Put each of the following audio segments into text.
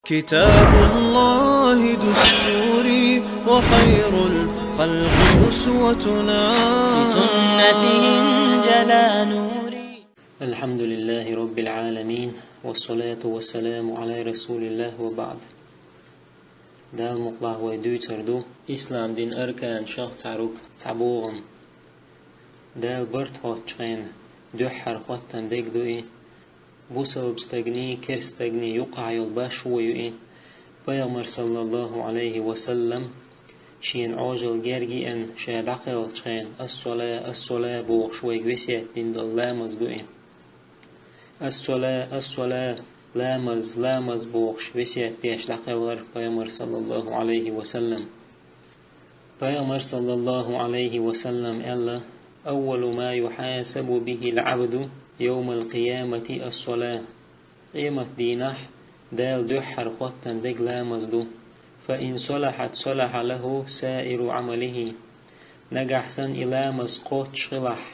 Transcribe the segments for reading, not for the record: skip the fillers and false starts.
كتاب الله دستوري وخير الخلق أسوتنا، بسنته انجلى نوري. الحمد لله رب العالمين، والصلاة والسلام على رسول الله وبعد. دال مقلع ويدو تردو إسلام دين أركان شاق تعرق تعبوغم دال برت خاتشين دوحر خاتن ديك دوئي بوصل بستغني كرستغني يقع يلباش ويوئي بيغمر صلى الله عليه وسلم شين عاجل جرجي أن شاد عقل تشين الصلاة بوغ شوي قوسيات دين دل لامز دوئي الصلاة لامز بوغ شويسيات ديش لقلغر بيغمر صلى الله عليه وسلم. بيغمر صلى الله عليه وسلم ألا أول ما يحاسب به العبد يوم القيامة الصلاة. قيمة دينح دال دحر خطن دق لامزدو، فإن صلحت صلح له سائر عمله. نجح سن إلى مسقوط شغلح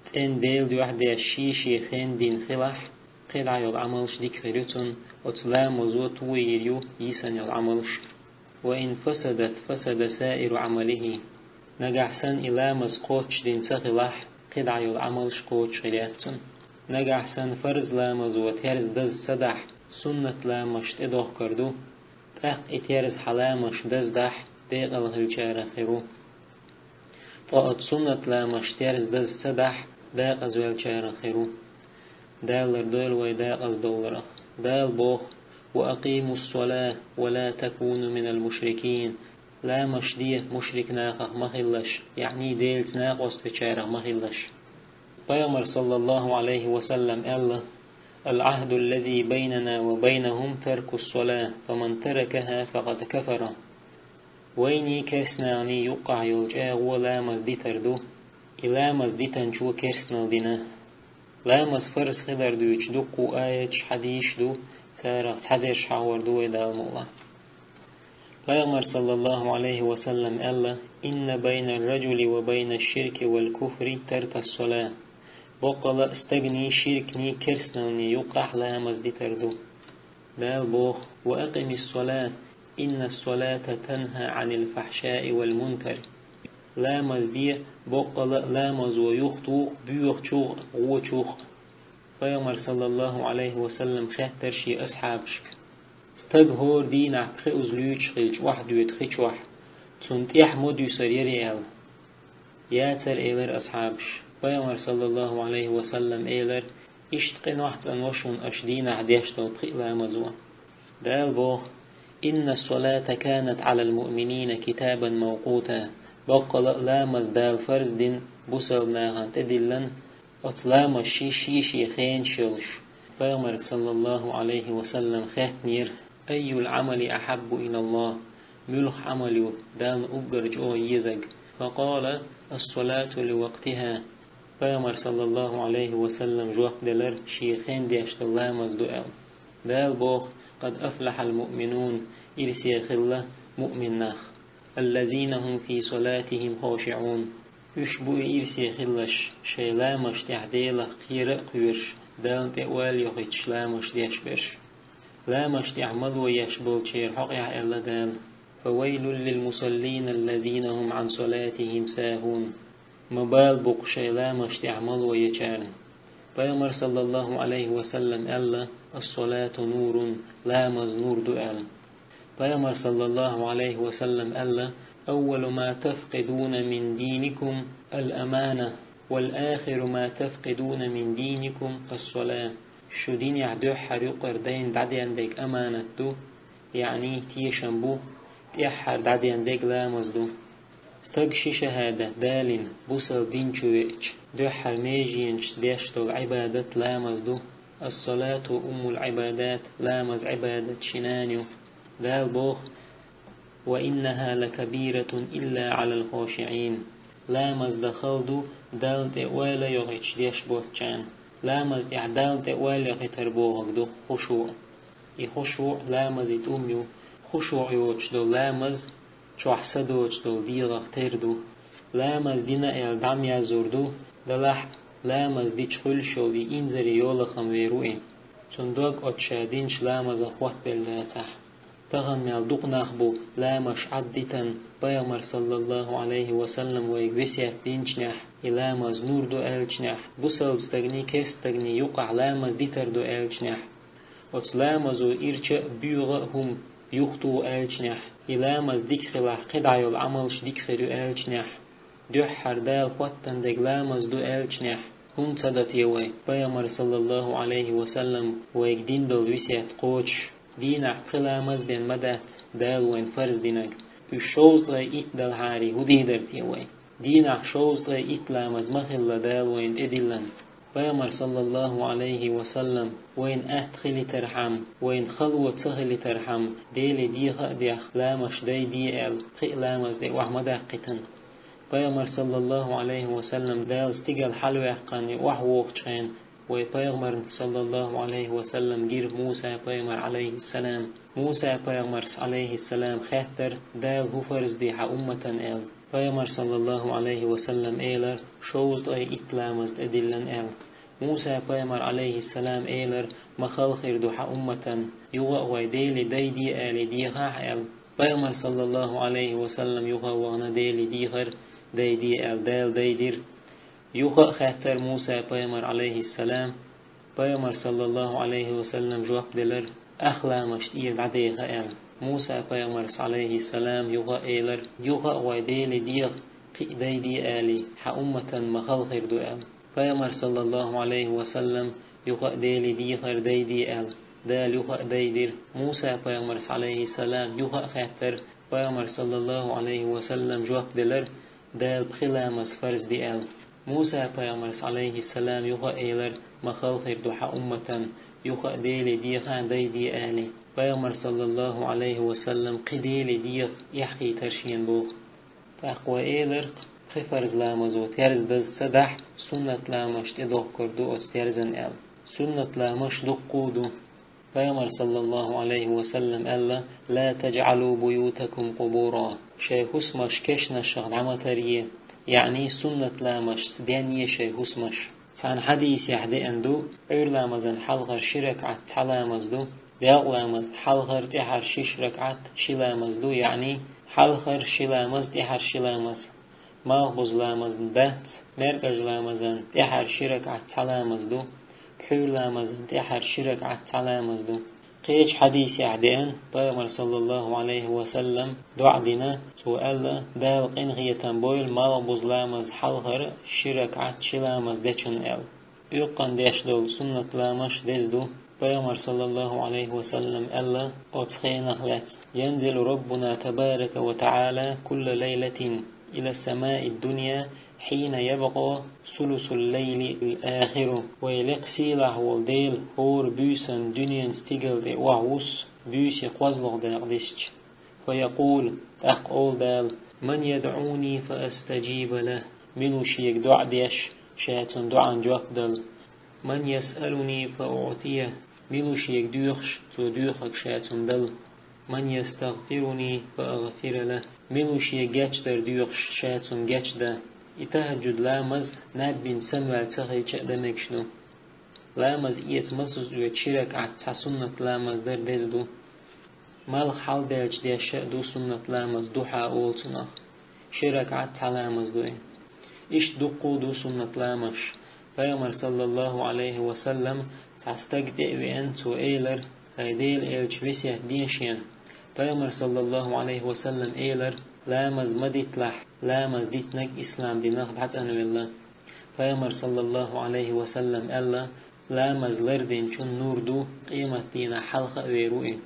تين ديل دو واحد الشيشي خين دين خلح قلع يالعملش ديك خيرتن وتلامزوت ويريو يسن يالعملش. وإن فسد سائر عمله. نجح سن إلى مسقوط دين سخلح قلع يالعملش قوت شغلاتن. نجح سن فرز لامزوت هرز دز سدح سنة لامش تدوه كردو تاق اتيرز حلامش دز دح ديق الهلجار خيرو. طاقت سنة لامش تيرز دز سدح داق ازوال جار خيرو. دال دول ويداق از دولرخ دال بوخ وأقيموا الصلاة ولا تكونوا من المشركين. لا مشدية مشرك ناقخ مخلش يعني ديلت ناقص بجاره مخلش. بيغمر صلى الله عليه وسلم ألا العهد الذي بيننا وبينهم ترك الصلاة فمن تركها فقد كفر. ويني كرسناني يقع يلجاء ولا مزدي تردو إلا مزدي تنشو كرسنا دينا. لا مزفرز خدر دو يجدقو آية حديش دو تارق تحديش حاور دو إدى المولا. بيغمر صلى الله عليه وسلم ألا إن بين الرجل وبين الشرك والكفر ترك الصلاة. بقل استغني شركني كرسنوني يقع لا مزدي تردو. دال بوخ وأقم الصلاة إن الصلاة تنهى عن الفحشاء والمنكر. لا مزدي بقل لا مزو يخطوخ بيوخ شوخ وشوخ. بيغمر صلى الله عليه وسلم خاتر شي أصحابشك استغهور دينا بخي أزلوش خيلش واحد يتخيش واحد تنتيح مود يسريري آل ياتر إيلر أصحابش. بيغمر صلى الله عليه وسلم إيلر اشتقن واحد أنوشون أشدين عديش دل بخي لا مزوع. دال بوخ إن الصلاة كانت على المؤمنين كتابا موقوتا. بقل لا مزدال فرز دين بوسل ناغان تدلن أطلام الشيشي خين شلش. بيغمر صلى الله عليه وسلم خاتنير أي العمل أحب إلى الله ملخ عمله دان أبقرج أو يزق. فقال الصلاة لوقتها. بيغمر صلى الله عليه وسلم جواب دلر شيخين ديشت الله مزدوء. دال بوخ قد أفلح المؤمنون إرسي خلة مؤمن ناخ الذين هم في صلاتهم خاشعون. يشبو إرسي خلش شيلامش تحديلة خيرق قيرش دان تقوال يخيتش لامش ديشبرش. لامش تعمل ويشبل شير حقيا إلا دال. فويل للمصلين الذين هم عن صلاتهم ساهون. مبال بق شيلامش تعمل ويشارن. بيغمر صلى الله عليه وسلم ألا الصلاة نور لامز نور دؤال. بيغمر صلى الله عليه وسلم ألا أول ما تفقدون من دينكم الأمانة والآخر ما تفقدون من دينكم الصلاة. شو دين يعدو حريق دين دعدي عندك أمانة دو يعني تيشنبو تيحر دعدي عندك لامز دو. استقشي شهادة دالين بوصل دين شويتش دو حرميجينش ديشتو عبادة لامز دو. الصلاة أم العبادات لامز عبادة شنانيو. دال بوخ وإنها لكبيرة إلا على الخاشعين. لامز دخلدو دال تقوال يغيتش ديش بوتشان. لامز إعدال تقوال يغيتر بوغك دو خشوع. خشوع لامز يتوميو خشوع يوش دو لامز شو أحسدوش دو ديغة تردو. لامز دينا إعدام يزوردو دلح لامز ديش خلشو دي إنزر يولخم ويروين. صندوق أتشادين شلامز أخوات بالله تح. تغن مال دقناخ بو لا مش عدتن بيامر صلى الله عليه وسلم ويقوسيا دينشنح إلامز نور دو ألشنح بسل بستغني كستغني يقع لامز ديتر دو ألشنح وتلامزو إرچ بيغهم يختو ألشنح إلامز ديكخلاح قدعيو العملش ديكخريو ألشنح دوحر دال خواتن دقلامز دو ألشنح هم تدت يوي بيامر صلى الله عليه وسلم ويقدين دول ويسيات قوش دينع قلامز بين مدات دال وين فرز دينك الشوز لا إيت دال هاري هدي درت يوي دينع شوز لا إيت لامز مخل دال وين إدلن بيامر صلى الله عليه وسلم وين أدخل ترحم وين خلوة تخل ترحم ديل ديخ ديخ لامش دي ال قي لامز دي وحمدا قتن بيامر صلى الله عليه وسلم دال استقل حلوة قاني وحووقشين وبيغمر صلى الله عليه وسلم جير موسى بيغمر عليه السلام موسى بيغمر عليه السلام خاتر دال هفرز دي أمة ال بيغمر صلى الله عليه وسلم إيلر شوط أي إتلامز أدلن ال موسى بيغمر عليه السلام إيلر مخالخير دو أمة يغا ويديل دي آل دي ال بيغمر صلى الله عليه وسلم يغا وغنا ديل ديغر دي آل دال ديدير يوخا خاتر موسى بيامر عليه السلام بيامر صلى الله عليه وسلم جواب دلر أخلا مشتير عديغا آل موسى بيامر عليه السلام يوخا إيلر يوخا ويديل ديغ قي دي آلي أمة مخالخير دو آل بيامر صلى الله عليه وسلم يوخا ديل ديغر دي آل دال يوخا ديدير موسى بيامر عليه السلام يوخا خاتر بيامر صلى الله عليه وسلم جواب دلر دال بخلامس فرز دي آل موسى بيامر عليه السلام يوخا إيلر مخالخير دوحة أمة يوخا ديل ديغا دي آلي بيامر صلى الله عليه وسلم قديل ديغ يحكي ترشين بوغ تقوى إيلر خفرز لامزو تيرز دز سدح سنة لامش تدوه كردو تيرزن آل سنة لامش دقودو بيامر صلى الله عليه وسلم ألا لا تجعلوا بيوتكم قبورا شيخ اسمش كشنا الشغل عمتريه يعني سنة لامش سديانية شيء هسمش عن حديث يحدي أندو عير لامزن حلغر شرك عت تلامزدو دياغ لامز حلغر تحر شرك عت شلامزدو يعني حلغر شلامز تحر شلامز ماغبوز لامزن دات مرقج لامزن تحر شرك عت تلامزدو بحور لامزن تحر شرك عت تلامزدو قيش حديث يحدين بيامر صلى الله عليه وسلم دعدنا سؤال داوق إنغية تنبويل مالبوز لامز حلغر شرك عت شلامز ديشن ال يقن ديش دول سنة لامش ديزدو بيامر صلى الله عليه وسلم ألا أتخين أخلت ينزل ربنا تبارك وتعالى كل ليلة إلى السماء الدنيا حين يبقى ثلث الليل الآخر ويلقسي له والديل هور بيسن دنيا استيقل وعوس بيس يقوزلغ داقدشت فيقول تقول دال من يدعوني فأستجيب له منو شيك دع ديش شاتن دعان جواب دل من يسألني فأعطيه منو شيك دوخش تدوخك شاتن دل من يستغفرني فأغفر له منو شيك جاتش در دوخش شاتن جاتش دا إتهجد لامز نابين سمع تخي دمك شنو لامز إيت مسوز ويتشيرك عت سنة لامز در دزدو مال حال دالج دي شأدو سنة لامز دوحا أولتنا شيرك عت لامز دوين إش دقو دو سنة لامش بيامر صلى الله عليه وسلم تستقدئ بأنتو إيلر هيديل إلج بسيه دينشين بيامر صلى الله عليه وسلم إيلر لامز مديت لح لامز ديت نك إسلام دي نخد حتى أنو الله بيامر صلى الله عليه وسلم ألا لامز لردين چون نور دو قيمة دينا حلقة ويروئين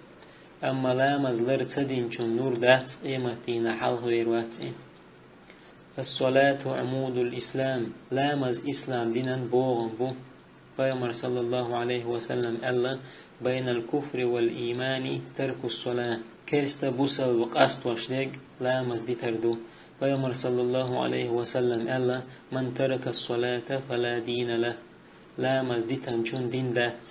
أما لامز لرد سدين چون نور دات قيمة دينا حلقة ويرواتين الصلاة عمود الإسلام لامز إسلام دينا بوغن بو بيامر صلى الله عليه وسلم ألا بين الكفر والإيمان ترك الصلاة كرست بوسل وقاست وشدق لامز دي تردو بيامر صلى الله عليه وسلم ألا من ترك الصلاة فلا دين له لامز دي تنشون دين دات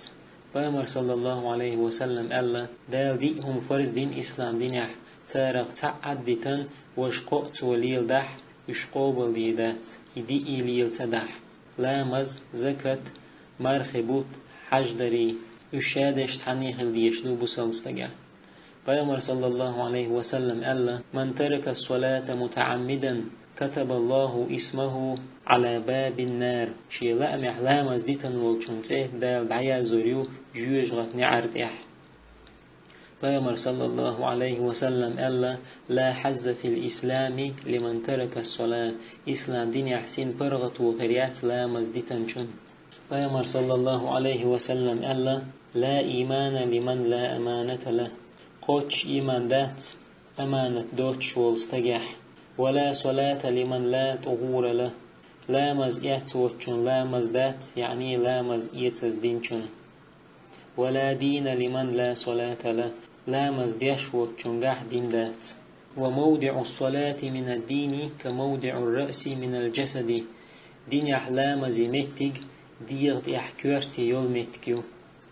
بيامر صلى الله عليه وسلم ألا دال دي هم فرز دين إسلام دين يح تارق تعد دي تن وشقوت وليل دح يشقوبل دي دات إدي إليل تدح لامز زكت مرخبوت حجدري يشادش تعنيخ ديش دو بوسل مستقع پیامبر صلی الله علیه و سلم ألا من ترك الصلاة متعمدا كتب الله اسمه على باب النار شي لا محلام ازديتن والشنسه دال دعيا زوريو جوج غت نعرت اح پیامبر صلی الله علیه و سلم ألا لا حظ في الإسلام لمن ترك الصلاة إسلام دين يحسين برغت وغريات لا مزديتن شن پیامبر صلی الله علیه و سلم ألا لا إيمان لمن لا أمانة له قوتش إيمان دات أمانة دوتش والستجح ولا صلاة لمن لا طهور له لا مزئت وچون لا مزدات يعني لا مزئت دينچون ولا دين لمن لا صلاة له لا مزديش وچون جح دين دات وموضع الصلاة من الدين كموضع الرأس من الجسد دين يحلام زيمتك ديغت يحكورتي يولمتكيو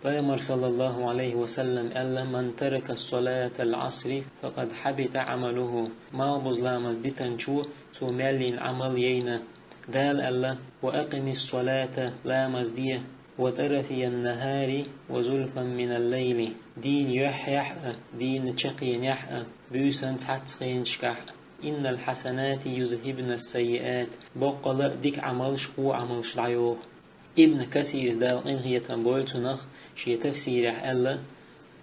پیامبر صلی الله علیه و سلم ألا من ترك الصلاة العصر فقد حبط عمله ما بظلام ازدتن شو تو مالين عمل يينا دال ألا وأقم الصلاة لا مزدية وترفي النهار وزلفا من الليل دين يحيح دين تشقين يحأ بيسن تحتخين شكح إن الحسنات يذهبن السيئات بقل ديك عملش قو عملش العيوق ابن كثير دال إن هي تنبول تنخ شي تفسير ألا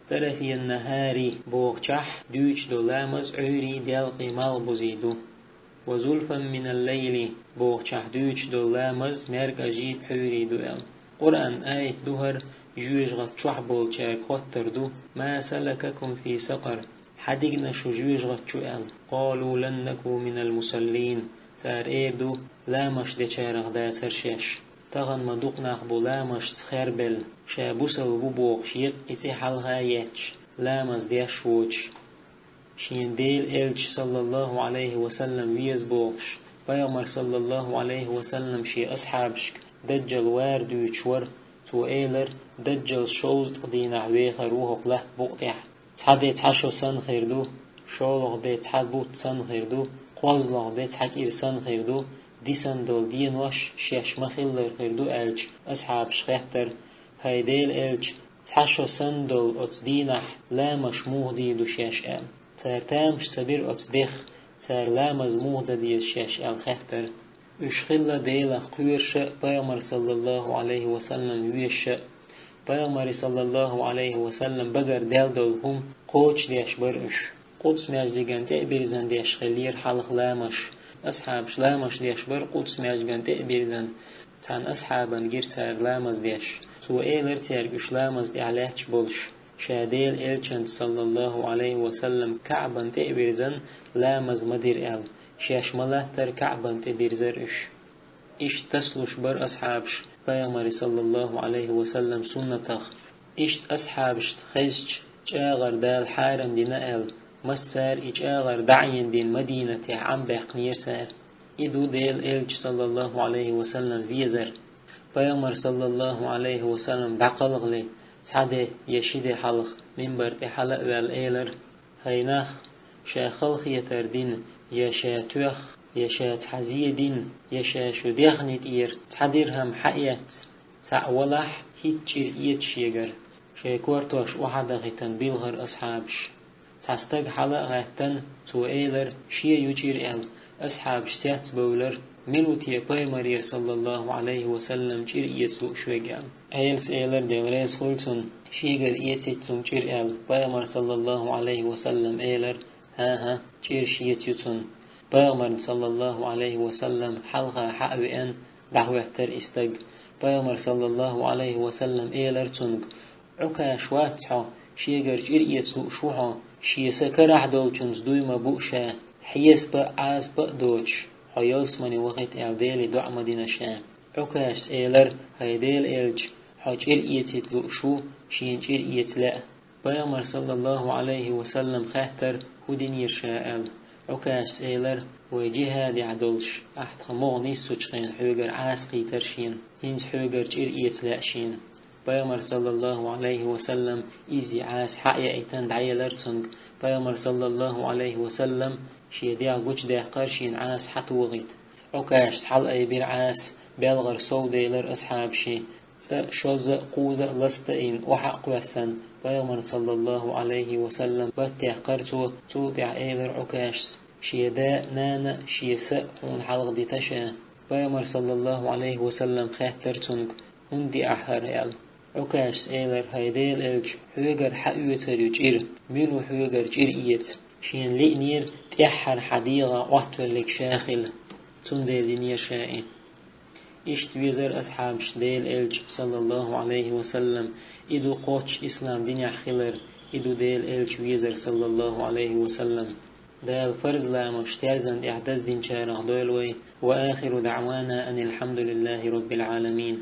ترفي النهار بوغشح دوش دولامز عوري دال قيمال بزيدو وزلفا من الليل بوغشح دوش دولامز مرق أجيب حوري دوال قرآن آية دهر جوج غتشوح بولشاك خطر دو ما سلككم في سقر حدقنا شو جوج غتشوال قالوا لن نكو من المصلين تار ايدو لا مش دي شارغ دا ترشيش تغن مدوقناخ بولامش تخربل شابوسل بوبوغ شيق اتي حالها يتش لامز ديش ووش شين ديل إلش صلى الله عليه وسلم ويز بوغش پیامبر صلى الله عليه وسلم شي أصحابشك دجل واردو يتشور تو إيلر دجل شوز تقدين عويخ روح بله بوقتح تحدي تحشو سن خيردو شولغ دي تحد بوت سن خيردو قوزلغ دي تحكير سن خيردو ديسن دول دين وش شيش مخيلر خيردو ألج أصحاب شخيحتر هايديل ألج تحشو سن دول أتس دينح لا مشموه دي دو شيش أل تار تامش سبير أتس ديخ تار لا مزموه دي شيش أل خيحتر اشخلا ديلا قوير شأ پیامبر صلى الله عليه وسلم ويش شأ پیامبر صلى الله عليه وسلم بگر دل دول هم قوش ديش برش قدس مجدگان تأبيرزن ديش خلير حلق لامش أصحاب شلامش ديش بر قدس مجدگان تأبيرزن تان أصحابا غير تار لامز ديش تو إيلر تار شلامز دي عليهش بولش شاديل إلچند صلى الله عليه وسلم كعبا تأبيرزن لامز مدير أل شاش ملاتر كعبا تأبيرزرش إش تسلش بر أصحابش پیامبر صلى الله عليه وسلم سنتخ إشت أصحابش خزج جاغر دال حارم دي نقل مسار إجاغر دعين دين مدينة عم بيقنير سار إدو ديل إلج صلى الله عليه وسلم فيزر پیامبر صلى الله عليه وسلم دقلق لي تعده يشيد حلق منبر تحلق والإيلر هيناخ شا خلق يتردين يشا توخ يشا تحزي دين يشا شو ديخنت إير تعديرهم حقيت تعولح هيتشير إيتشيجر شا كورتوش وحدا غيتن بيلغر أصحابش تستق حلق غيتن تو إيلر شيا يجير إل أصحابش تيات بولر ملوتي پیامبر صلى الله عليه وسلم جير إيتسو شويقال أيلس إيلر ديل ريس خلتن شيجر إيتسو جير إل پیامبر صلى الله عليه وسلم إيلر ها جير شيتيتون پیامبر صلى الله عليه وسلم حلقة حقوئن دعوة تر استق پیامبر صلى الله عليه وسلم إيلر تنق عكا شواتحا شيجر جير إيتسو شوحا شيسا كرح دولچنز دويما بوشا حيس با عاز با دوش حياس مني وقت اعدالي دع مدينة شام عكاش إيلر هيديل إلج حاج إيتيت لؤشو شين جير إيتلا پیامبر صلى الله عليه وسلم خاطر هدين يرشاءل عكاش إيلر وجهاد عدلش أحد خموغ نيسو چخين حوغر عاسقي ترشين هنز حوغر جير إيتلا شين پیامبر صلى الله عليه وسلم إزي عاس حقيا إيتان دعيلر تنگ پیامبر صلى الله عليه وسلم شيديع قوش ديع قرشين عاس حتوغيت عكاش حلقة بير عاس بلغر صو ديلر أصحاب شي شوز قوزة لستين وحق وحسن بيغمر صلى الله عليه وسلم باتيح قرتو توتع ايلر عكاش شيداء نانا شيساء هون حلق دي تشا بيغمر صلى الله عليه وسلم خاترتنك هندي أحر يال عكاش ايلر هيديل الج حوغر حقوتر يجير ميلو حوغر جير ايت شين لئنير تحر حديغة وحتولك شاخل تندير دينير شائن إشت ويزر أصحاب شديل إلج صلى الله عليه وسلم إدو قوتش إسلام دنيا خلر إدو ديل إلج ويزر صلى الله عليه وسلم دال فرز لامش تازن إعداز دين شارع دولوي وآخر دعوانا أن الحمد لله رب العالمين.